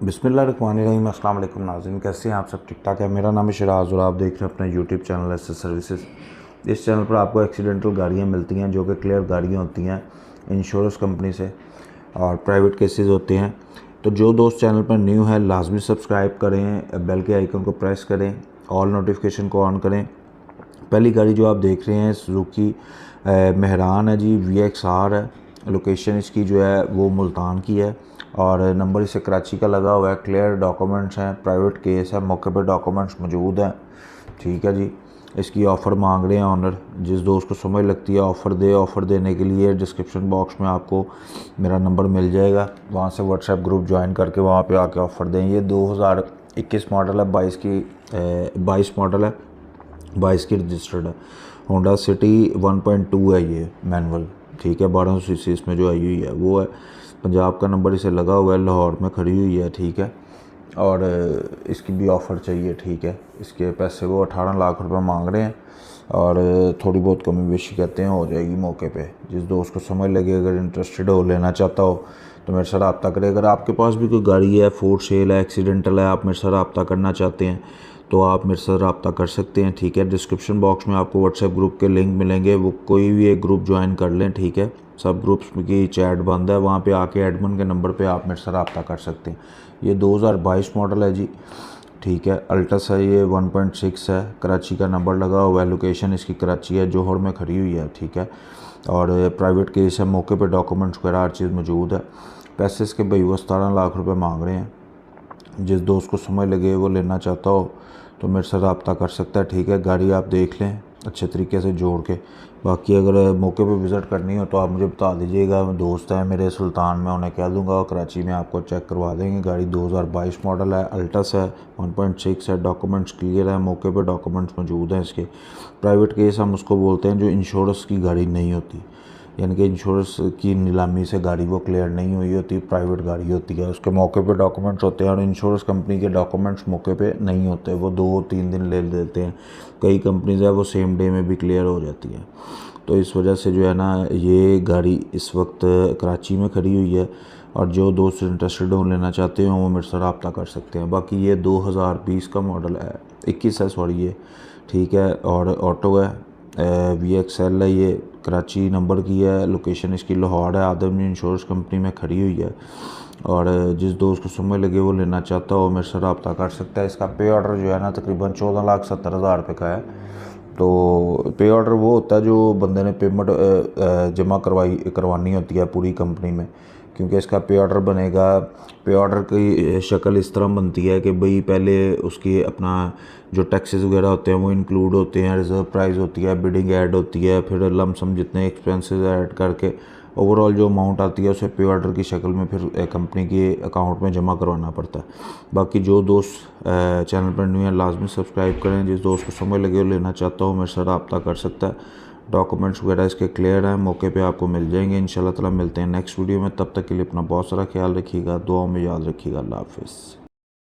बिस्मिल्लाहिर्रहमानिर्रहीम। अस्सलाम वालेकुम नाज़रीन, कैसे हैं आप सब? ठीक ठाक है। मेरा नाम है शिराज और आप देख रहे हैं अपना यूट्यूब चैनल एसएस सर्विसेज। इस चैनल पर आपको एक्सीडेंटल गाड़ियाँ मिलती हैं जो कि क्लियर गाड़ियाँ होती हैं इंश्योरेंस कंपनी से और प्राइवेट केसेस होते हैं। तो जो दोस्त चैनल पर न्यू है लाजमी सब्सक्राइब करें, बेल के आइकन को प्रेस करें, ऑल नोटिफिकेशन को ऑन करें। पहली गाड़ी जो आप देख रहे हैं सुजुकी मेहरान है जी, VXR है। लोकेशन इसकी जो है वो मुल्तान की है और नंबर इसे कराची का लगा हुआ है। क्लियर डॉक्यूमेंट्स हैं, प्राइवेट केस है, मौके पे डॉक्यूमेंट्स मौजूद हैं। ठीक है जी। इसकी ऑफ़र मांग रहे हैं ऑनर। जिस दोस्त को समझ लगती है ऑफ़र देने के लिए डिस्क्रिप्शन बॉक्स में आपको मेरा नंबर मिल जाएगा, वहाँ से व्हाट्सएप ग्रुप ज्वाइन करके वहाँ पे आके ऑफ़र दें। ये 2021 मॉडल है, 22 मॉडल है, 22 की रजिस्टर्ड है। होंडा सिटी 1.2 है ये मैनुअल। ठीक है, 1200 सीसी इसमें जो आई हुई है वो है। पंजाब का नंबर इसे लगा हुआ है, लाहौर में खड़ी हुई है। ठीक है, और इसकी भी ऑफ़र चाहिए। ठीक है, इसके पैसे वो 18 लाख रुपए मांग रहे हैं और थोड़ी बहुत कमी बेशी कहते हैं हो जाएगी मौके पे। जिस दोस्त को समझ लगे, अगर इंटरेस्टेड हो, लेना चाहता हो तो मेरे से रब्ता करें। अगर आपके पास भी कोई गाड़ी है, फोर सेल है, एक्सीडेंटल है, आप मेरे से रब्ता करना चाहते हैं तो आप मेरे से रब्ता कर सकते हैं। ठीक है, डिस्क्रिप्शन बॉक्स में आपको व्हाट्सएप ग्रुप के लिंक मिलेंगे, वो कोई भी एक ग्रुप ज्वाइन कर लें। ठीक है, सब ग्रुप्स की चैट बंद है, वहाँ पे आके एडमिन के नंबर पे आप मेरे से रब्ता कर सकते हैं। ये 2022 मॉडल है जी। ठीक है, अल्टस है ये, 1.6 है, कराची का नंबर लगा हुआ है। लोकेशन इसकी कराची है, जोहर में खड़ी हुई है। ठीक है, और प्राइवेट केस है, मौके पे डॉक्यूमेंट्स वगैरह हर चीज़ मौजूद है। पैसे इसके भाई वो 17 लाख रुपए मांग रहे हैं। जिस दोस्त को समझ लगे वो लेना चाहता हो तो मेरे से रब्ता कर सकता है। ठीक है, गाड़ी आप देख लें अच्छे तरीके से जोड़ के। बाकी अगर मौके पे विज़िट करनी हो तो आप मुझे बता दीजिएगा, दोस्त हैं मेरे सुल्तान में, उन्हें कह दूंगा कराची में आपको चेक करवा देंगे। गाड़ी 2022 मॉडल है, अल्टस है, 1.6 है, डॉक्यूमेंट्स क्लियर है, मौके पे डॉक्यूमेंट्स मौजूद हैं इसके। प्राइवेट केस हम उसको बोलते हैं जो इंश्योरेंस की गाड़ी नहीं होती, यानी कि इंश्योरेंस की नीलामी से गाड़ी वो क्लियर नहीं हुई होती, प्राइवेट गाड़ी होती है, उसके मौके पे डॉक्यूमेंट्स होते हैं। और इंश्योरेंस कंपनी के डॉक्यूमेंट्स मौके पे नहीं होते, वो 2-3 दिन ले लेते हैं। कई कंपनीज है वो सेम डे में भी क्लियर हो जाती है। तो इस वजह से जो है ना, ये गाड़ी इस वक्त कराची में खड़ी हुई है और जो दोस्त इंटरेस्टेड हो, लेना चाहते हो, वो मेरे से रब्ता कर सकते हैं। बाकी ये 2020 का मॉडल है, 21 है सॉरी ये। ठीक है, और ऑटो है, VXL है ये, कराची नंबर की है, लोकेशन इसकी लाहौर है, आदम इंश्योरेंस कंपनी में खड़ी हुई है। और जिस दोस्त को समझ लगे वो लेना चाहता हो मेरे से रब्ता कर सकता है। इसका पे ऑर्डर जो है ना तकरीबन 14,70,000 रुपये का है। तो पे ऑर्डर वो होता है जो बंदे ने पेमेंट जमा करवानी होती है पूरी कंपनी में, क्योंकि इसका पे ऑर्डर बनेगा। पे ऑर्डर की शक्ल इस तरह बनती है कि भाई पहले उसकी अपना जो टैक्सेस वगैरह होते हैं वो इंक्लूड होते हैं, रिजर्व प्राइस होती है, बिडिंग ऐड होती है, फिर लमसम जितने एक्सपेंसेस ऐड करके ओवरऑल जो अमाउंट आती है उसे पे ऑर्डर की शक्ल में फिर कंपनी के अकाउंट में जमा करवाना पड़ता है। बाकी जो दोस्त चैनल पर न्यू है लाजमी सब्सक्राइब करें। जिस दोस्त को समझ लगे वो लेना चाहता हो मेरे से रब्ता कर सकता है। डॉक्यूमेंट्स वगैरह इसके क्लियर हैं, मौके पे आपको मिल जाएंगे इंशाल्लाह ताला। मिलते हैं नेक्स्ट वीडियो में, तब तक के लिए अपना बहुत सारा ख्याल रखिएगा, दुआओं में याद रखिएगा। अल्लाह हाफिज़।